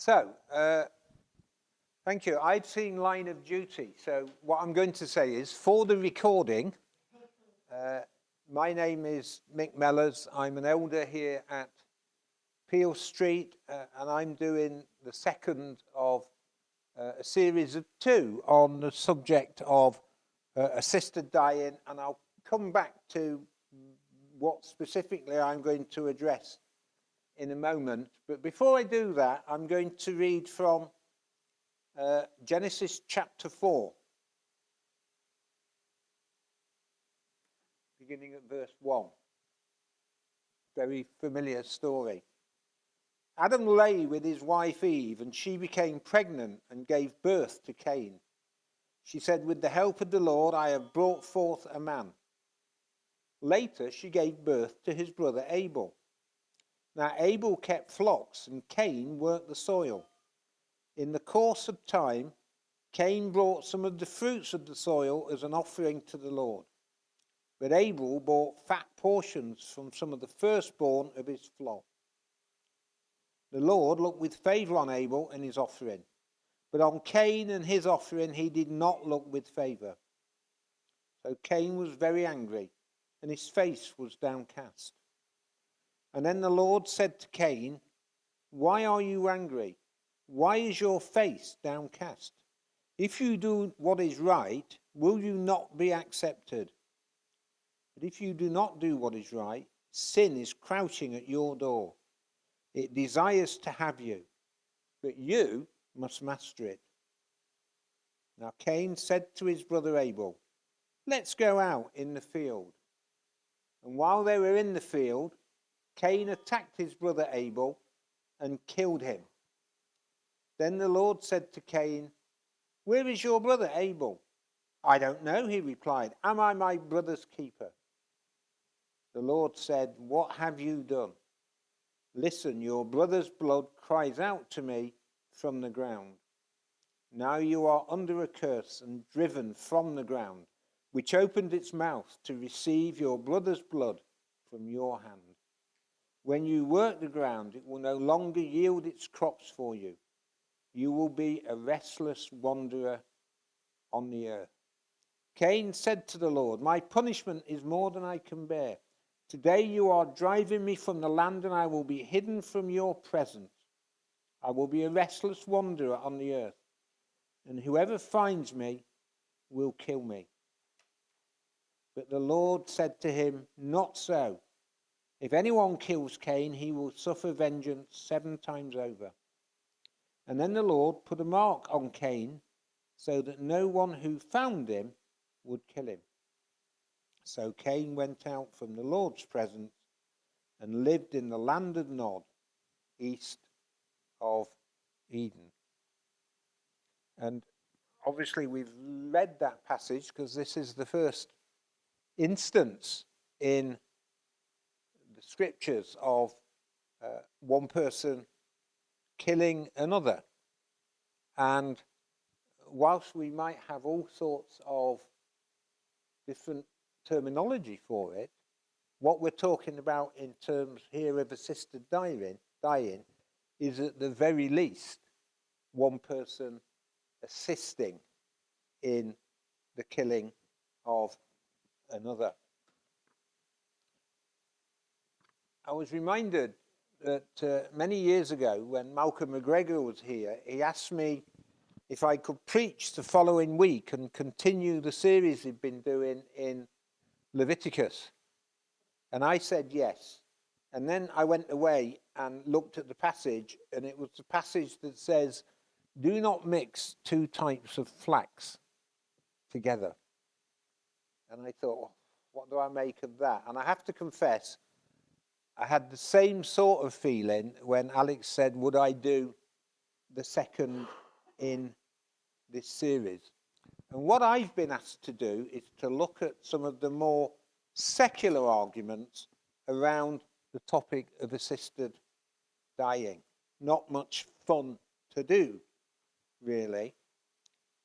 Thank you. I'd seen Line of Duty, so what I'm going to say is, for the recording, my name is Mick Mellors. I'm an elder here at Peel Street, and I'm doing the second of a series of two on the subject of assisted dying, and I'll come back to what specifically I'm going to address in a moment. But before I do that, I'm going to read from Genesis chapter 4, beginning at verse 1. Very familiar story. Adam lay with his wife Eve, and she became pregnant and gave birth to Cain. She said, "With the help of the Lord, I have brought forth a man." Later, she gave birth to his brother Abel. Now Abel kept flocks, and Cain worked the soil. In the course of time, Cain brought some of the fruits of the soil as an offering to the Lord. But Abel brought fat portions from some of the firstborn of his flock. The Lord looked with favor on Abel and his offering, but on Cain and his offering he did not look with favor. So Cain was very angry, and his face was downcast. And then the Lord said to Cain, "Why are you angry? Why is your face downcast? If you do what is right, will you not be accepted? But if you do not do what is right, sin is crouching at your door. It desires to have you, but you must master it." Now Cain said to his brother Abel, "Let's go out in the field." And while they were in the field, Cain attacked his brother Abel and killed him. Then the Lord said to Cain, "Where is your brother Abel?" "I don't know," he replied. "Am I my brother's keeper?" The Lord said, "What have you done? Listen, your brother's blood cries out to me from the ground. Now you are under a curse and driven from the ground, which opened its mouth to receive your brother's blood from your hand. When you work the ground, it will no longer yield its crops for you. You will be a restless wanderer on the earth." Cain said to the Lord, "My punishment is more than I can bear. Today you are driving me from the land, and I will be hidden from your presence. I will be a restless wanderer on the earth, and whoever finds me will kill me." But the Lord said to him, "Not so. If anyone kills Cain, he will suffer vengeance 7 times over." And then the Lord put a mark on Cain, so that no one who found him would kill him. So Cain went out from the Lord's presence and lived in the land of Nod, east of Eden. And obviously we've read that passage because this is the first instance in the scriptures of one person killing another. And whilst we might have all sorts of different terminology for it, what we're talking about in terms here of assisted dying is at the very least one person assisting in the killing of another. I was reminded that many years ago when Malcolm McGregor was here, he asked me if I could preach the following week and continue the series he'd been doing in Leviticus. And I said yes. And then I went away and looked at the passage, and it was the passage that says, "Do not mix 2 types of flax together." And I thought, well, what do I make of that? And I have to confess, I had the same sort of feeling when Alex said, would I do the second in this series? And what I've been asked to do is to look at some of the more secular arguments around the topic of assisted dying. Not much fun to do, really.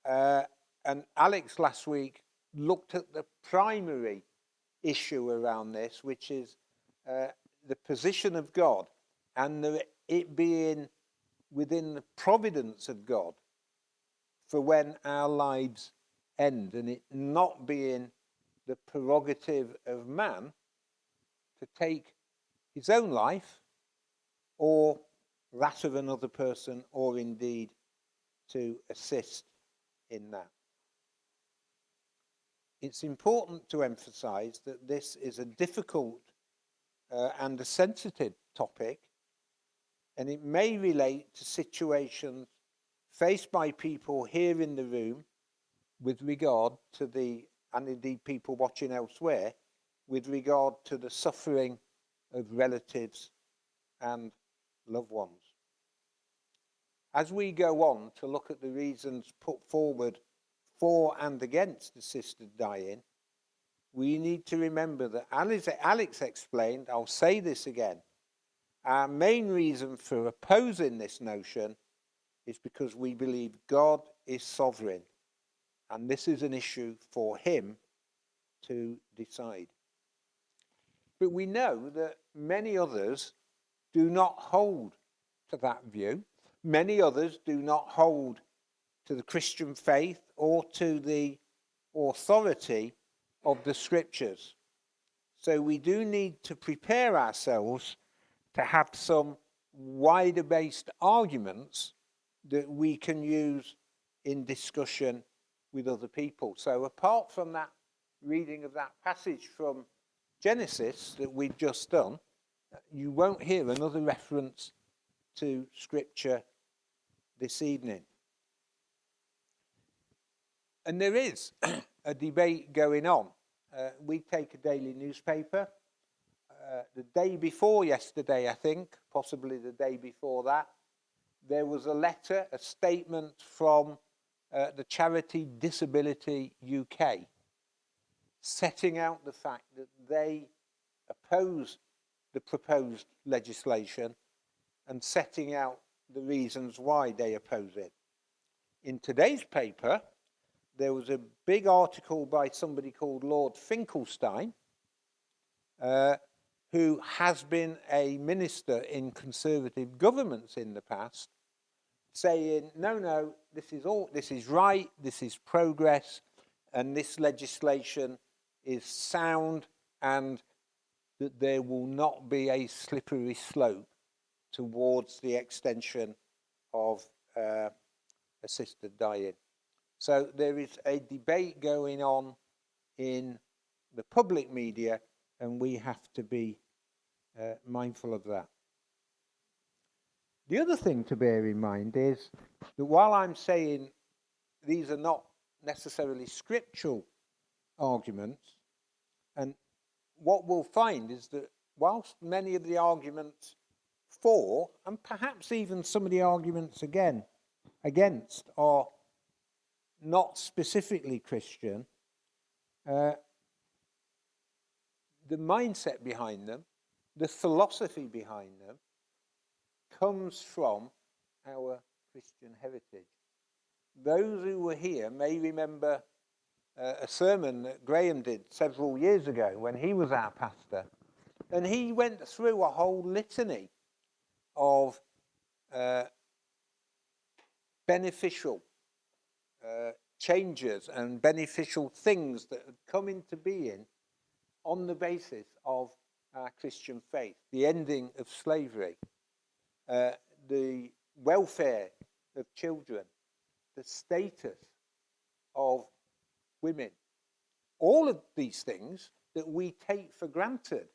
And Alex last week looked at the primary issue around this, which is the position of God and it being within the providence of God for when our lives end, and it not being the prerogative of man to take his own life or that of another person, or indeed to assist in that. It's important to emphasize that this is a difficult and a sensitive topic, and it may relate to situations faced by people here in the room with regard to and indeed people watching elsewhere, with regard to the suffering of relatives and loved ones. As we go on to look at the reasons put forward for and against assisted dying, we need to remember that, as Alex explained, I'll say this again, our main reason for opposing this notion is because we believe God is sovereign, and this is an issue for him to decide. But we know that many others do not hold to that view. Many others do not hold to the Christian faith or to the authority of the scriptures. So we do need to prepare ourselves to have some wider-based arguments that we can use in discussion with other people. So apart from that reading of that passage from Genesis that we've just done, you won't hear another reference to scripture this evening. And there is a debate going on. We take a daily newspaper. The day before yesterday, I think, possibly the day before that, there was a letter, a statement from the charity Disability UK, setting out the fact that they oppose the proposed legislation and setting out the reasons why they oppose it. In today's paper, there was a big article by somebody called Lord Finkelstein, who has been a minister in Conservative governments in the past, saying, no, this is right, this is progress, and this legislation is sound, and that there will not be a slippery slope towards the extension of assisted dying. So there is a debate going on in the public media, and we have to be mindful of that. The other thing to bear in mind is that while I'm saying these are not necessarily scriptural arguments, and what we'll find is that whilst many of the arguments for, and perhaps even some of the arguments against, are not specifically Christian, the mindset behind them, the philosophy behind them, comes from our Christian heritage. Those who were here may remember a sermon that Graham did several years ago when he was our pastor, and he went through a whole litany of beneficial changes and beneficial things that had come into being on the basis of our Christian faith. The ending of slavery, the welfare of children, the status of women. All of these things that we take for granted,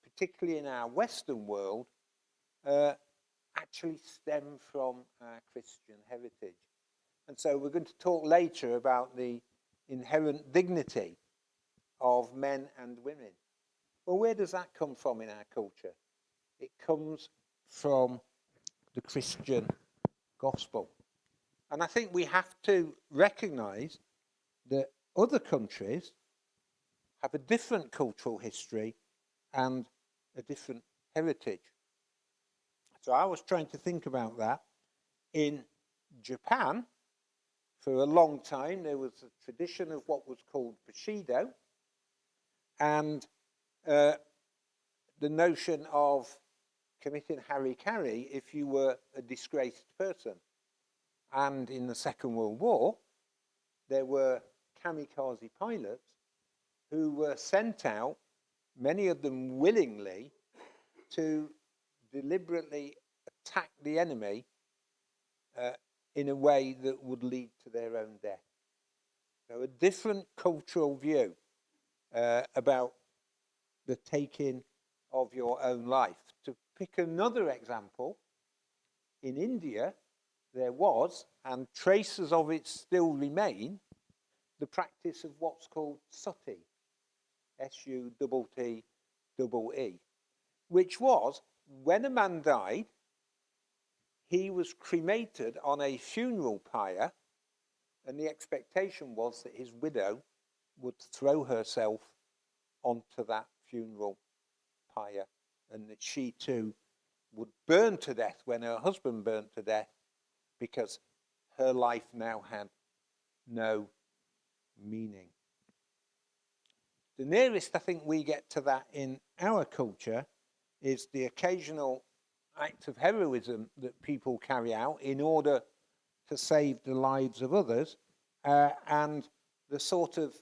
particularly in our Western world, actually stem from our Christian heritage. And so we're going to talk later about the inherent dignity of men and women. Well, where does that come from in our culture? It comes from the Christian gospel. And I think we have to recognize that other countries have a different cultural history and a different heritage. So I was trying to think about that. In Japan, for a long time, there was a tradition of what was called Bushido, and the notion of committing hara-kiri if you were a disgraced person. And in the Second World War, there were kamikaze pilots who were sent out, many of them willingly, to deliberately attack the enemy in a way that would lead to their own death. So a different cultural view about the taking of your own life. To pick another example, in India, there was, and traces of it still remain, the practice of what's called sati, S-U-T-T-E-E, which was, when a man died, he was cremated on a funeral pyre, and the expectation was that his widow would throw herself onto that funeral pyre, and that she too would burn to death when her husband burnt to death, because her life now had no meaning. The nearest I think we get to that in our culture is the occasional act of heroism that people carry out in order to save the lives of others, and the sort of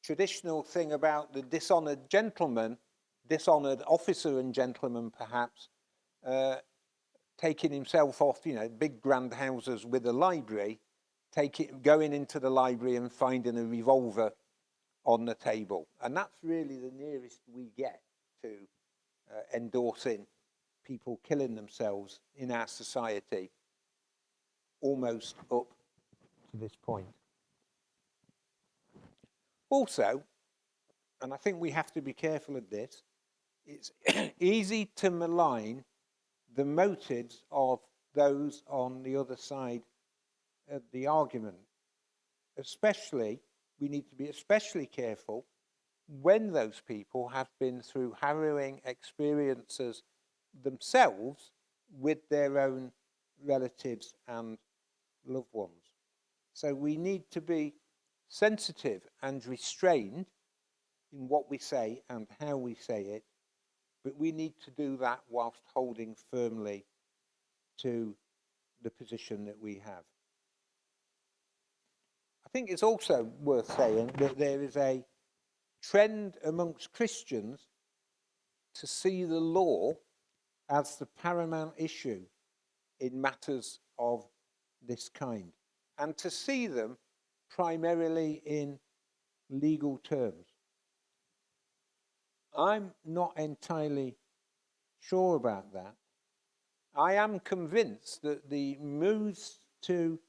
traditional thing about the dishonoured gentleman, dishonoured officer and gentleman perhaps, taking himself off, big grand houses with a library, going into the library and finding a revolver on the table. And that's really the nearest we get to endorsing people killing themselves in our society, almost up to this point. Also, and I think we have to be careful of this, it's easy to malign the motives of those on the other side of the argument. Especially, we need to be especially careful when those people have been through harrowing experiences themselves with their own relatives and loved ones. So we need to be sensitive and restrained in what we say and how we say it, but we need to do that whilst holding firmly to the position that we have. I think it's also worth saying that there is a trend amongst Christians to see the law as the paramount issue in matters of this kind, and to see them primarily in legal terms. I'm not entirely sure about that. I am convinced that the moves to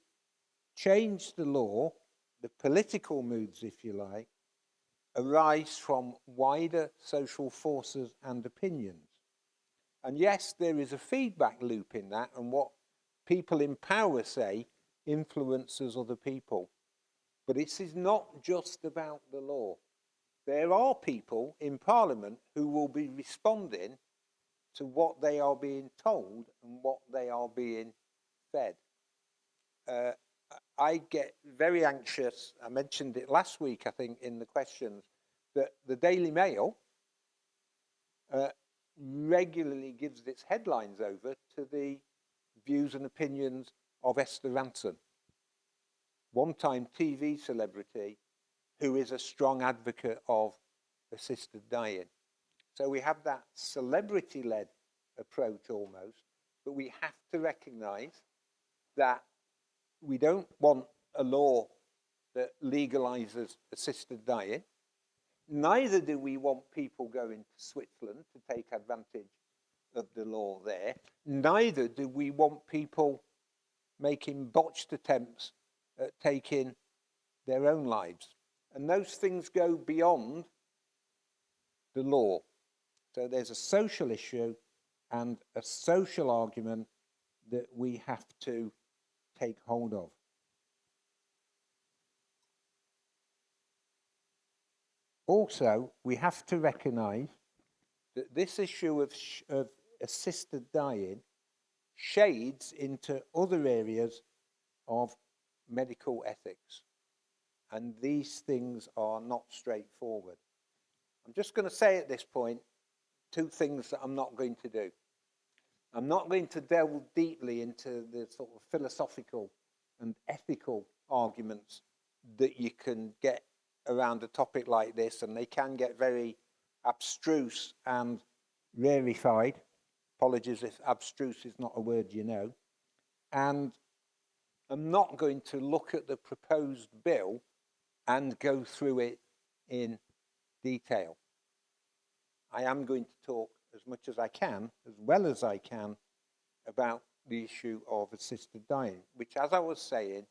change the law, the political moves, if you like, arise from wider social forces and opinions. And yes, there is a feedback loop in that, and what people in power say influences other people. But this is not just about the law. There are people in Parliament who will be responding to what they are being told and what they are being fed. I get very anxious, I mentioned it last week, I think, in the questions, that the Daily Mail regularly gives its headlines over to the views and opinions of Esther Rantzen, one-time TV celebrity who is a strong advocate of assisted dying. So we have that celebrity-led approach almost, but we have to recognise that we don't want a law that legalises assisted dying. Neither do we want people going to Switzerland to take advantage of the law there. Neither do we want people making botched attempts at taking their own lives. And those things go beyond the law. So there's a social issue and a social argument that we have to take hold of. Also, we have to recognise that this issue of assisted dying shades into other areas of medical ethics. And these things are not straightforward. I'm just going to say at this point 2 things that I'm not going to do. I'm not going to delve deeply into the sort of philosophical and ethical arguments that you can get around a topic like this, and they can get very abstruse and rarefied. Apologies if abstruse is not a word you know. And I'm not going to look at the proposed bill and go through it in detail. I am going to talk as much as I can, as well as I can, about the issue of assisted dying, which, as I was saying,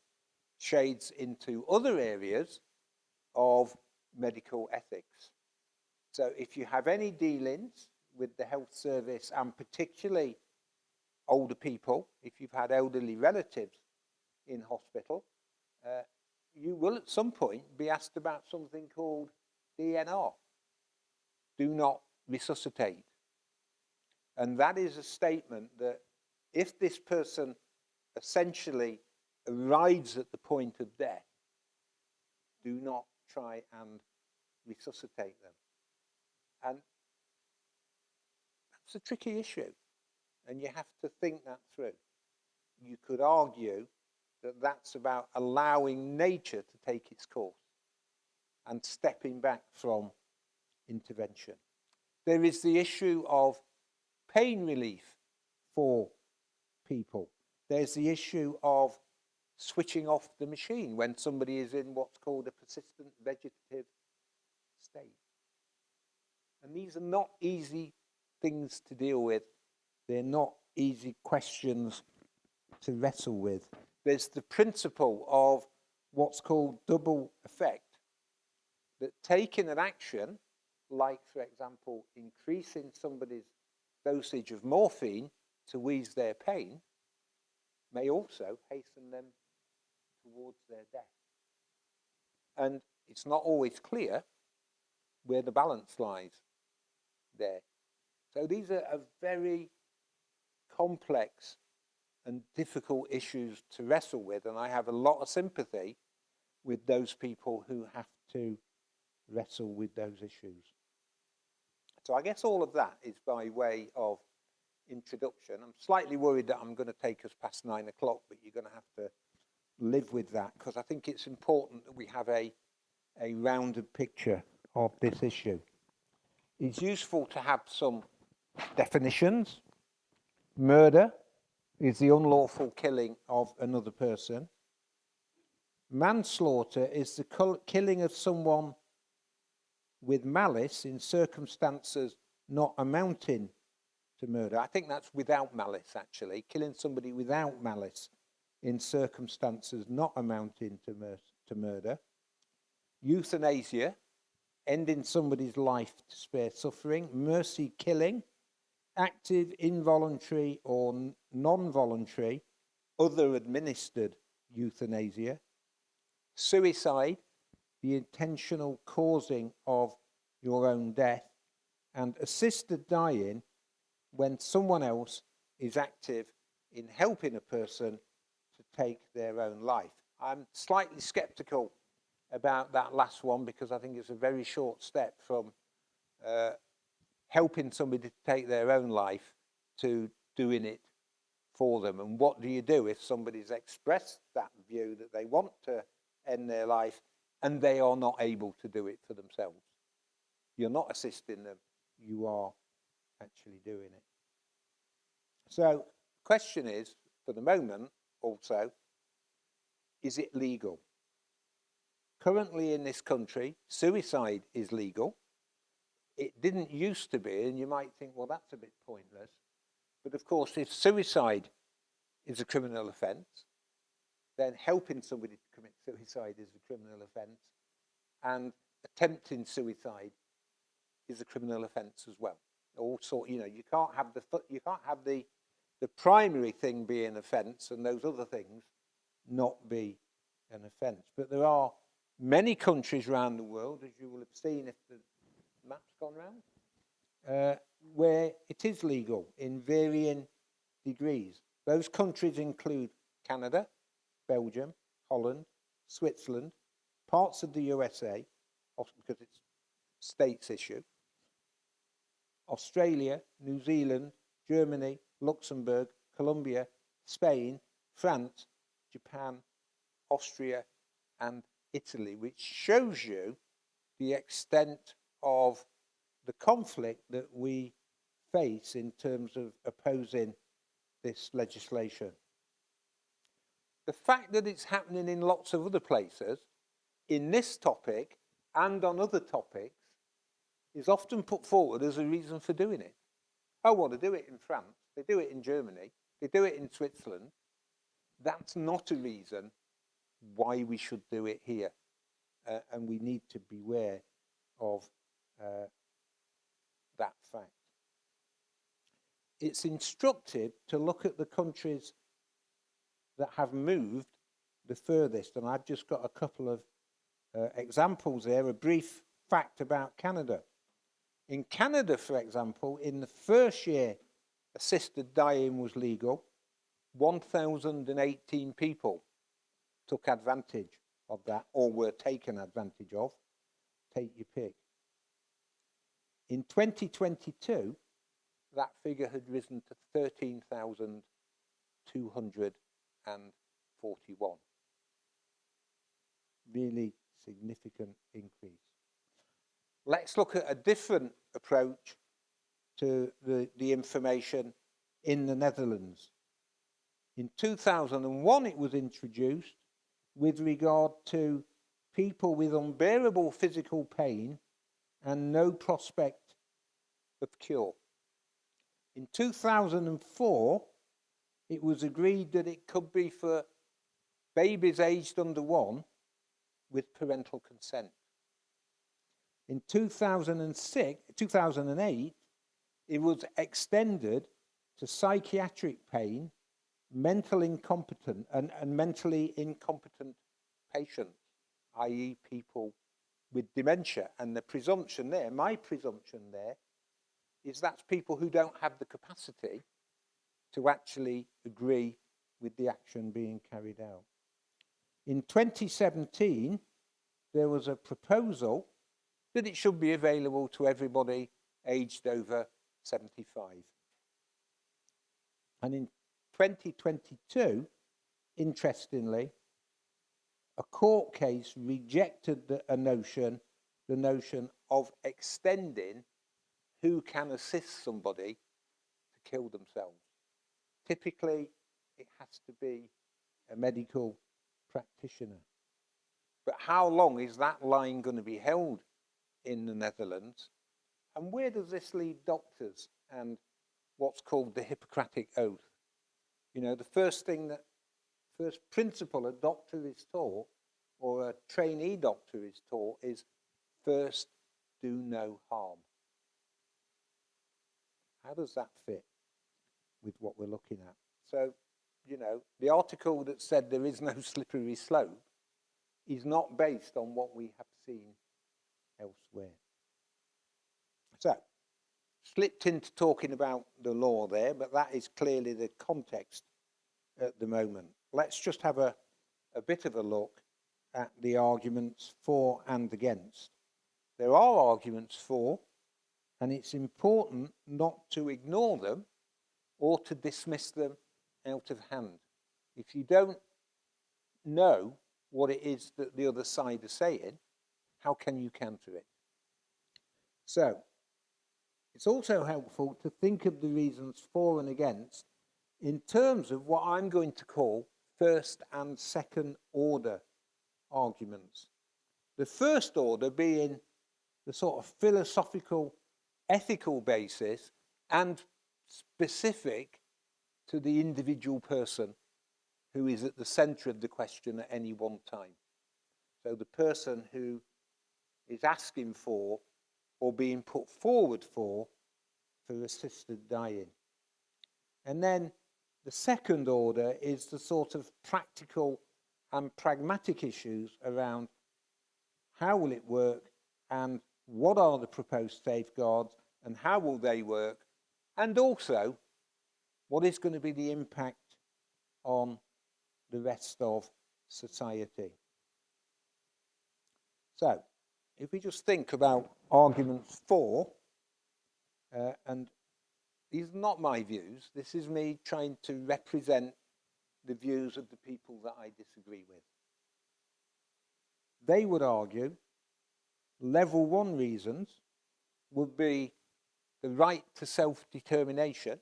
shades into other areas of medical ethics. So if you have any dealings with the health service, and particularly older people, if you've had elderly relatives in hospital, you will at some point be asked about something called DNR, do not resuscitate. And that is a statement that if this person essentially arrives at the point of death, do not try and resuscitate them. And that's a tricky issue, and you have to think that through. You could argue that that's about allowing nature to take its course and stepping back from intervention. There is the issue of pain relief for people. There's the issue of switching off the machine when somebody is in what's called a persistent vegetative state. And these are not easy things to deal with. They're not easy questions to wrestle with. There's the principle of what's called double effect, that taking an action, like, for example, increasing somebody's dosage of morphine to ease their pain, may also hasten them towards their death. And it's not always clear where the balance lies there. So these are very complex and difficult issues to wrestle with, and I have a lot of sympathy with those people who have to wrestle with those issues. So I guess all of that is by way of introduction. I'm slightly worried that I'm going to take us past 9 o'clock, but you're going to have to live with that, because I think it's important that we have a rounded picture of this issue. It's useful to have some definitions. Murder is the unlawful killing of another person. Manslaughter is the killing of someone with malice in circumstances not amounting to murder. I think that's without malice, actually. Killing somebody without malice in circumstances not amounting to murder. Euthanasia, ending somebody's life to spare suffering. Mercy killing, active, involuntary or non-voluntary, other administered euthanasia. Suicide, the intentional causing of your own death. And assisted dying, when someone else is active in helping a person to take their own life. I'm slightly skeptical about that last one, because I think it's a very short step from helping somebody to take their own life to doing it for them. And what do you do if somebody's expressed that view that they want to end their life and they are not able to do it for themselves? You're not assisting them, you are actually doing it. So the question is, for the moment also, is it legal? Currently in this country, suicide is legal. It didn't used to be, and you might think, well, that's a bit pointless. But of course, if suicide is a criminal offence, then helping somebody to commit suicide is a criminal offence, and attempting suicide is a criminal offence as well. Also, you can't have the primary thing be an offence and those other things not be an offence. But there are many countries around the world, as you will have seen if the map's gone round, where it is legal in varying degrees. Those countries include Canada, Belgium, Holland, Switzerland, parts of the USA, because it's states issue, Australia, New Zealand, Germany, Luxembourg, Colombia, Spain, France, Japan, Austria, and Italy, which shows you the extent of the conflict that we face in terms of opposing this legislation. The fact that it's happening in lots of other places, in this topic and on other topics, is often put forward as a reason for doing it. Oh, well, they do it in France, they do it in Germany, they do it in Switzerland. That's not a reason why we should do it here. And we need to beware of that fact. It's instructive to look at the countries that have moved the furthest, and I've just got a couple of examples there. A brief fact about Canada. In Canada, for example, in the first year assisted dying was legal, 1,018 people took advantage of that or were taken advantage of. Take your pick. In 2022, that figure had risen to 13,241. Really significant increase. Let's look at a different approach to the information in the Netherlands. In 2001, it was introduced with regard to people with unbearable physical pain and no prospect of cure. In 2004, it was agreed that it could be for babies aged under 1 with parental consent. In 2008, it was extended to psychiatric pain, mental incompetent and mentally incompetent patients, i.e. people with dementia. And the presumption there, my presumption there, is that's people who don't have the capacity to actually agree with the action being carried out. In 2017, there was a proposal that it should be available to everybody aged over 75. And in 2022, interestingly, a court case rejected the notion of extending who can assist somebody to kill themselves. Typically, it has to be a medical practitioner. But how long is that line going to be held in the Netherlands? And where does this leave doctors and what's called the Hippocratic Oath? You know, the first principle a doctor is taught, or a trainee doctor is taught, is first do no harm. How does that fit with what we're looking at? So, you know, the article that said there is no slippery slope is not based on what we have seen elsewhere. So, slipped into talking about the law there, but that is clearly the context at the moment. Let's just have a bit of a look at the arguments for and against. There are arguments for, and it's important not to ignore them or to dismiss them out of hand. If you don't know what it is that the other side is saying, how can you counter it? So, it's also helpful to think of the reasons for and against in terms of what I'm going to call first and second order arguments. The first order being the sort of philosophical, ethical basis and specific to the individual person who is at the centre of the question at any one time. So the person who is asking for or being put forward for assisted dying. And then the second order is the sort of practical and pragmatic issues around how will it work and what are the proposed safeguards and how will they work, and also what is going to be the impact on the rest of society. So, if we just think about arguments for and these are not my views. This is me trying to represent the views of the people that I disagree with. They would argue level 1 reasons would be the right to self-determination.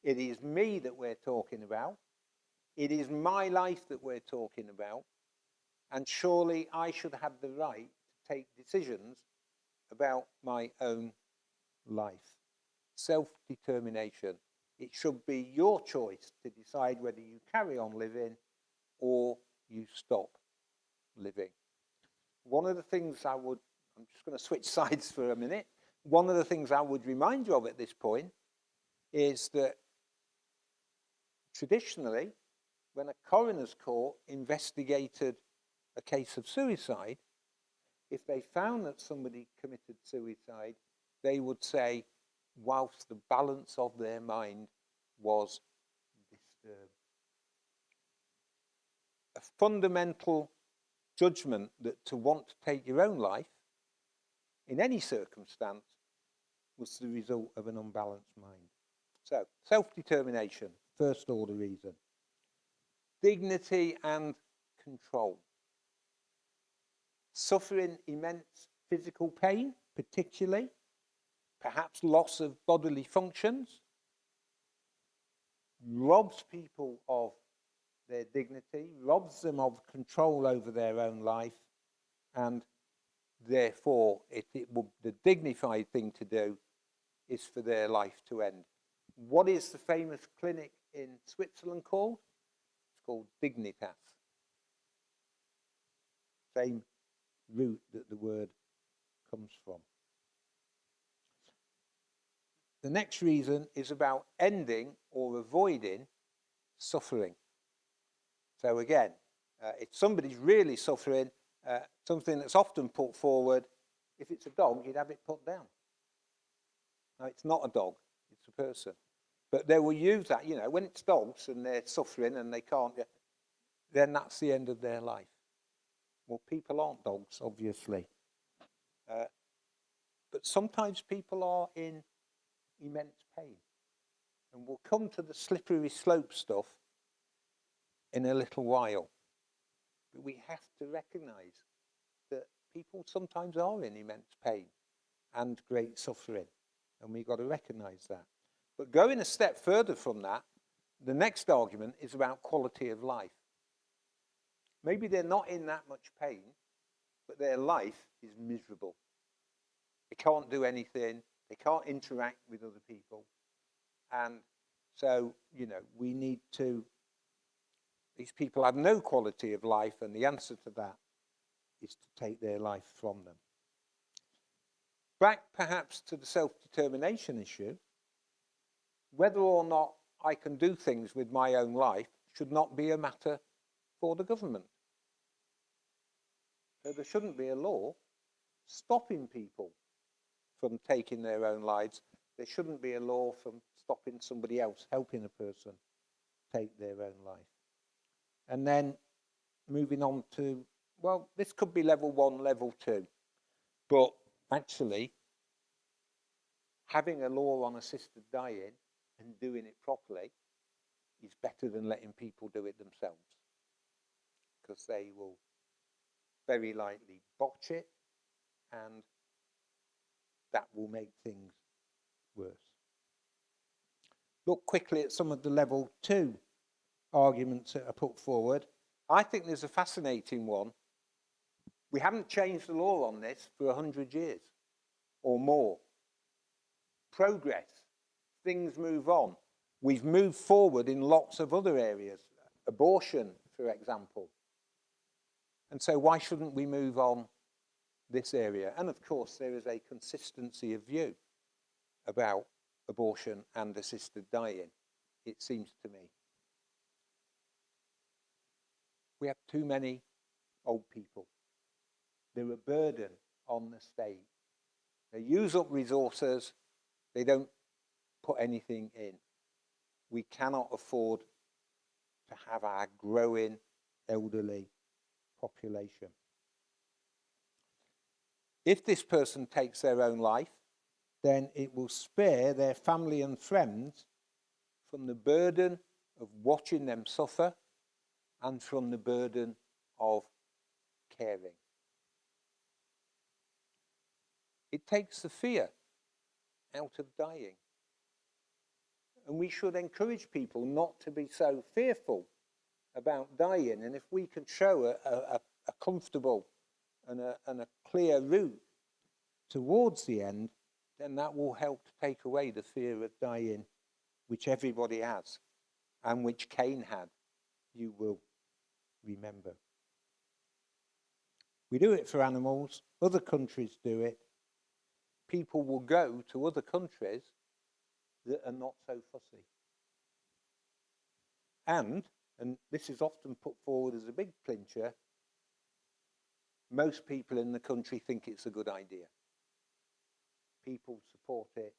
It is me that we're talking about. It is my life that we're talking about. And surely I should have the right to take decisions about my own life. Self-determination. It should be your choice to decide whether you carry on living or you stop living. One of the things I'm just going to switch sides for a minute. One of the things I would remind you of at this point is that traditionally, when a coroner's court investigated a case of suicide, if they found that somebody committed suicide, they would say, whilst the balance of their mind was disturbed. A fundamental judgment that to want to take your own life, in any circumstance, was the result of an unbalanced mind. So, self-determination, first order reason. Dignity and control. Suffering immense physical pain, particularly, perhaps loss of bodily functions, robs people of their dignity, robs them of control over their own life, and therefore the dignified thing to do is for their life to end. What is the famous clinic in Switzerland called? It's called Dignitas. Same root that the word comes from. The next reason is about ending or avoiding suffering. So again, if somebody's really suffering, something that's often put forward, if it's a dog, you'd have it put down. Now, it's not a dog, it's a person. But they will use that, when it's dogs and they're suffering and they can't, then that's the end of their life. Well, people aren't dogs, obviously. But sometimes people are in immense pain. And we'll come to the slippery slope stuff in a little while. But we have to recognize that people sometimes are in immense pain and great suffering. And we've got to recognize that. But going a step further from that, the next argument is about quality of life. Maybe they're not in that much pain, but their life is miserable. They can't do anything. They can't interact with other people. And so, we need to, these people have no quality of life, and the answer to that is to take their life from them. Back perhaps to the self-determination issue, whether or not I can do things with my own life should not be a matter for the government. So there shouldn't be a law stopping people from taking their own lives. There shouldn't be a law from stopping somebody else helping a person take their own life. And then moving on to, well, this could be level 1, level 2. But actually, having a law on assisted dying and doing it properly is better than letting people do it themselves, because they will very likely botch it, and that will make things worse. Look quickly at some of the level 2 arguments that are put forward. I think there's a fascinating one. We haven't changed the law on this for 100 years or more. Progress. Things move on. We've moved forward in lots of other areas. Abortion, for example. And so why shouldn't we move on this area? And of course, there is a consistency of view about abortion and assisted dying, it seems to me. We have too many old people. They're a burden on the state. They use up resources. They don't put anything in. We cannot afford to have our growing elderly population. If this person takes their own life, then it will spare their family and friends from the burden of watching them suffer and from the burden of caring. It takes the fear out of dying. And we should encourage people not to be so fearful about dying. And if we can show a comfortable and a clear route towards the end, then that will help to take away the fear of dying, which everybody has, and which Cain had, you will remember. We do it for animals. Other countries do it. People will go to other countries that are not so fussy. And this is often put forward as a big clincher, most people in the country think it's a good idea. People support it.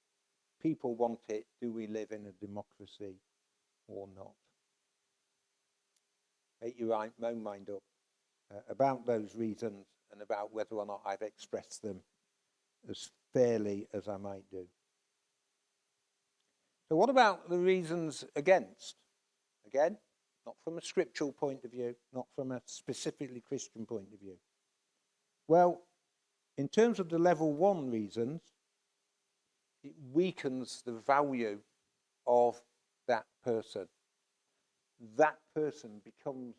People want it. Do we live in a democracy or not? Make your own mind up about those reasons and about whether or not I've expressed them as fairly as I might do. So what about the reasons against? Again, not from a scriptural point of view, not from a specifically Christian point of view. Well, in terms of the level 1 reasons, it weakens the value of that person. That person becomes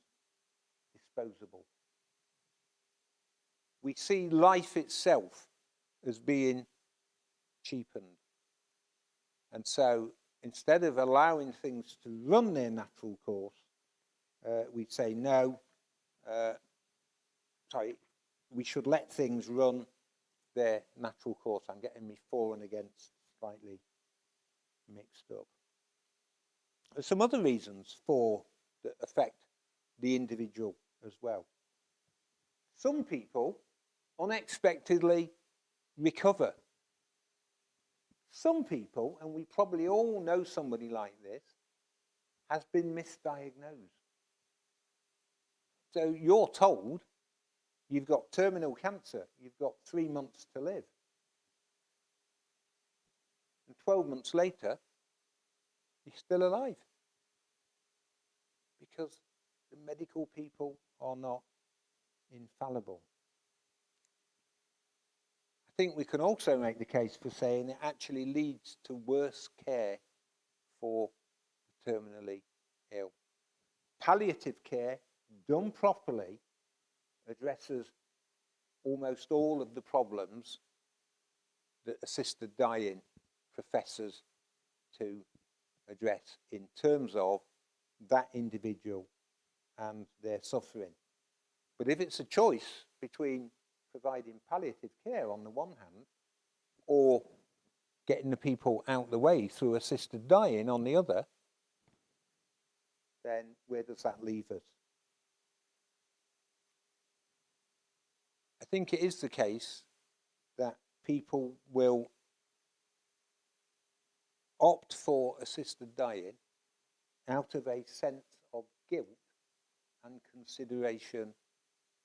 disposable. We see life itself as being cheapened. And so instead of allowing things to run their natural course, we say no, we should let things run their natural course. I'm getting me for and against slightly mixed up. There's some other reasons that affect the individual as well. Some people unexpectedly recover. Some people, and we probably all know somebody like this, has been misdiagnosed. So you're told you've got terminal cancer, you've got 3 months to live. And 12 months later, you're still alive. Because the medical people are not infallible. I think we can also make the case for saying it actually leads to worse care for the terminally ill. Palliative care, done properly, addresses almost all of the problems that assisted dying professes to address in terms of that individual and their suffering. But if it's a choice between providing palliative care on the one hand or getting the people out the way through assisted dying on the other, then where does that leave us? I think it is the case that people will opt for assisted dying out of a sense of guilt and consideration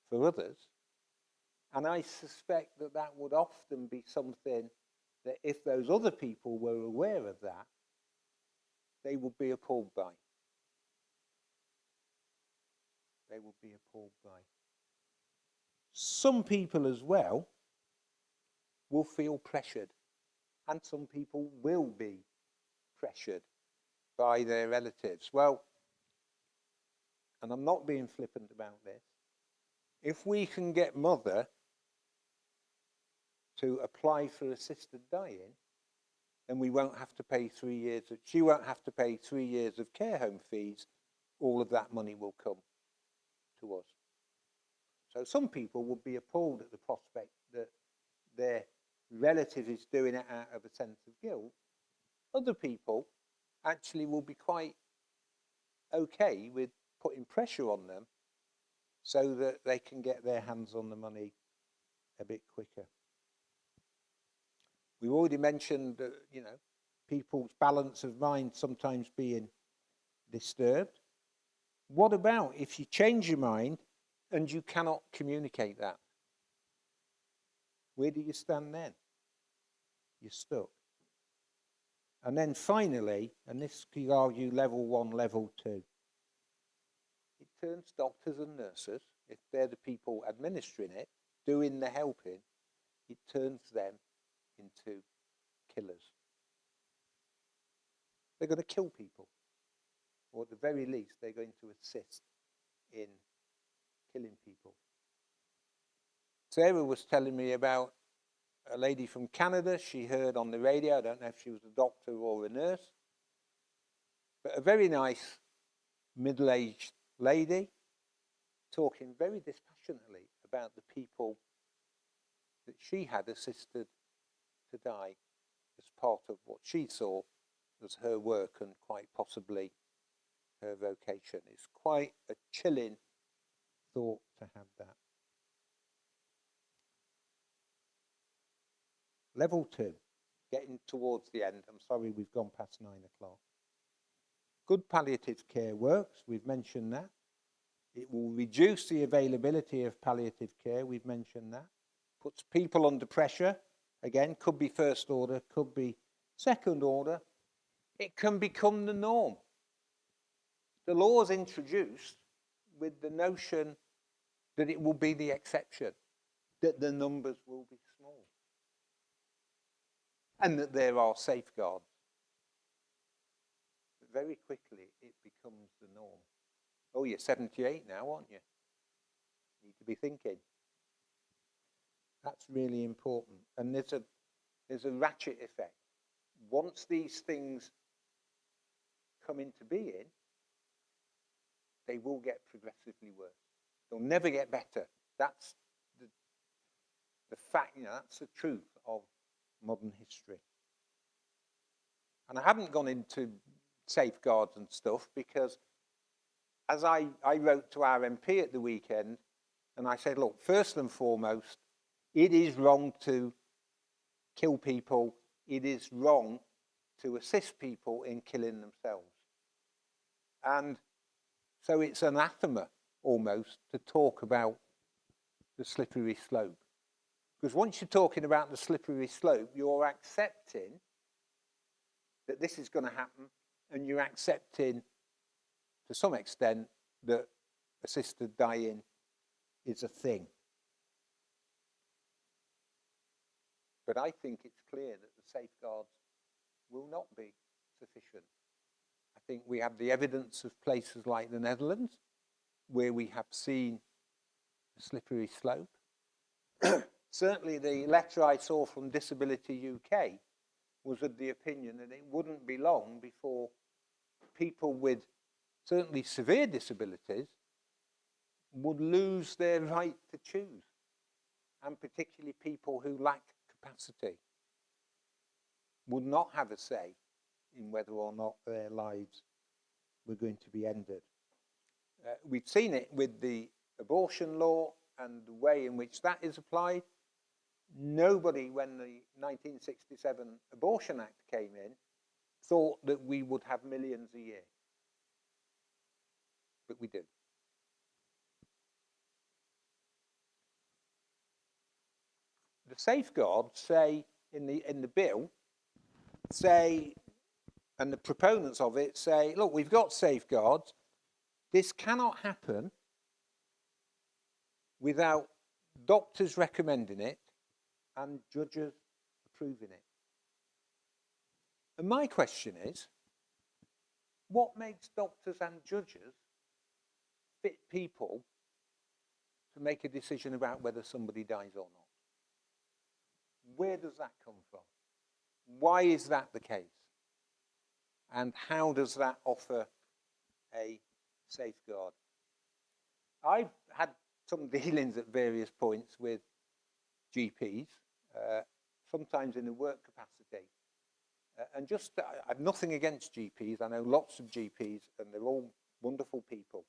for others. And I suspect that that would often be something that if those other people were aware of that, they would be appalled by. They would be appalled by. Some people as well will feel pressured, and some people will be pressured by their relatives. Well, and I'm not being flippant about this, if we can get mother to apply for assisted dying, then we won't have to pay 3 years. She won't have to pay 3 years of care home fees. All of that money will come to us. So some people will be appalled at the prospect that their relative is doing it out of a sense of guilt. Other people actually will be quite okay with putting pressure on them so that they can get their hands on the money a bit quicker. We've already mentioned that, people's balance of mind sometimes being disturbed. What about if you change your mind and you cannot communicate that? Where do you stand then? You're stuck. And then finally, and this could argue level 1, level 2, it turns doctors and nurses, if they're the people administering it, doing the helping, it turns them into killers. They're going to kill people, or at the very least, they're going to assist in killing people. Sarah was telling me about a lady from Canada she heard on the radio. I don't know if she was a doctor or a nurse, but a very nice middle-aged lady talking very dispassionately about the people that she had assisted to die as part of what she saw as her work and quite possibly her vocation. It's quite a chilling thought to have that. Level 2, getting towards the end. I'm sorry we've gone past 9 o'clock. Good palliative care works, we've mentioned that. It will reduce the availability of palliative care, we've mentioned that. Puts people under pressure, again, could be first order, could be second order. It can become the norm. The law is introduced with the notion that it will be the exception, that the numbers will be small, and that there are safeguards. But very quickly, it becomes the norm. Oh, you're 78 now, aren't you? You need to be thinking. That's really important. And there's a ratchet effect. Once these things come into being, they will get progressively worse. They'll never get better. That's the fact, that's the truth of modern history. And I haven't gone into safeguards and stuff because as I wrote to our MP at the weekend, and I said, look, first and foremost, it is wrong to kill people. It is wrong to assist people in killing themselves. And so it's anathema, almost, to talk about the slippery slope. Because once you're talking about the slippery slope, you're accepting that this is going to happen, and you're accepting, to some extent, that assisted dying is a thing. But I think it's clear that the safeguards will not be sufficient. I think we have the evidence of places like the Netherlands, where we have seen a slippery slope. Certainly the letter I saw from Disability UK was of the opinion that it wouldn't be long before people with certainly severe disabilities would lose their right to choose, and particularly people who lack capacity would not have a say in whether or not their lives were going to be ended. We've seen it with the abortion law and the way in which that is applied. Nobody, when the 1967 Abortion Act came in, thought that we would have millions a year. But we do. The safeguards say in the bill, say, and the proponents of it say, look, we've got safeguards. This cannot happen without doctors recommending it and judges approving it. And my question is, what makes doctors and judges fit people to make a decision about whether somebody dies or not? Where does that come from? Why is that the case? And how does that offer a safeguard? I've had some dealings at various points with GPs, sometimes in a work capacity. And just, I have nothing against GPs. I know lots of GPs, and they're all wonderful people.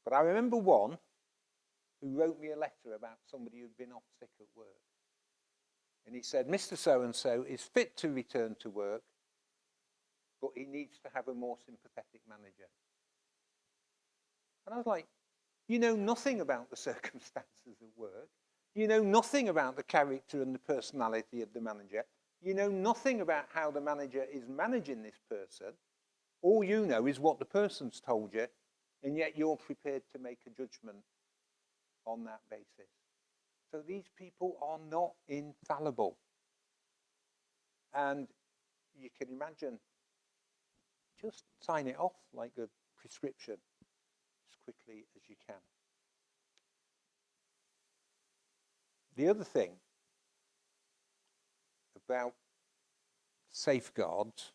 But I remember one who wrote me a letter about somebody who'd been off sick at work. And he said, Mr. So-and-so is fit to return to work, but he needs to have a more sympathetic manager. And I was like, you know nothing about the circumstances of work. You know nothing about the character and the personality of the manager. You know nothing about how the manager is managing this person. All you know is what the person's told you, and yet you're prepared to make a judgment on that basis. So these people are not infallible. And you can imagine, just sign it off like a prescription as quickly as you can. The other thing about safeguards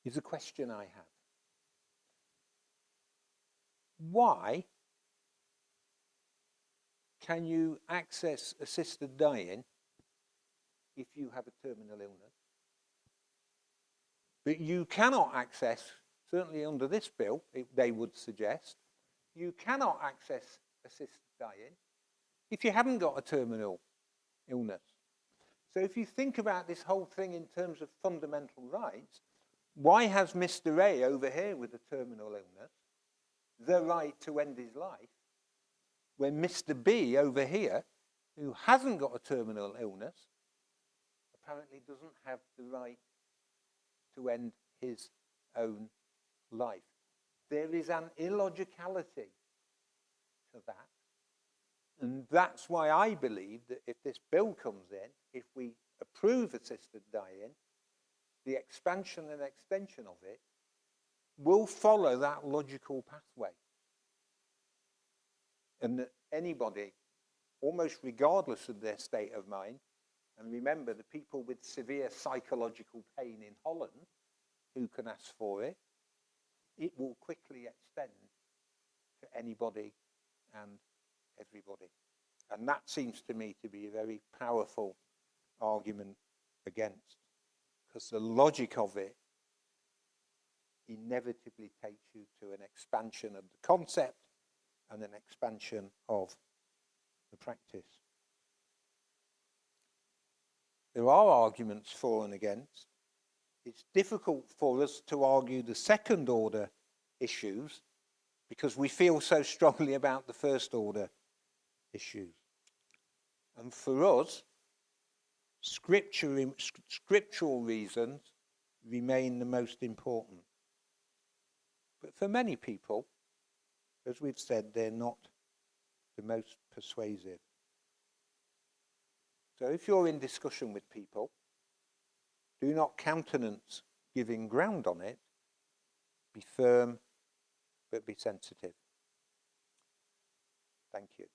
is a question I have. Why can you access assisted dying if you have a terminal illness, but you cannot access, certainly under this bill, they would suggest, you cannot access assisted dying if you haven't got a terminal illness? So if you think about this whole thing in terms of fundamental rights, why has Mr. A over here with a terminal illness the right to end his life, when Mr. B over here, who hasn't got a terminal illness, apparently doesn't have the right to end his own life? There is an illogicality to that. And that's why I believe that if this bill comes in, if we approve assisted dying, the expansion and extension of it will follow that logical pathway. And that anybody, almost regardless of their state of mind, and remember the people with severe psychological pain in Holland who can ask for it, it will quickly extend to anybody and everybody. And that seems to me to be a very powerful argument against, because the logic of it inevitably takes you to an expansion of the concept and an expansion of the practice. There are arguments for and against. It's difficult for us to argue the second order issues because we feel so strongly about the first order issues. And for us, scriptural reasons remain the most important. But for many people, as we've said, they're not the most persuasive. So if you're in discussion with people, do not countenance giving ground on it. Be firm, but be sensitive. Thank you.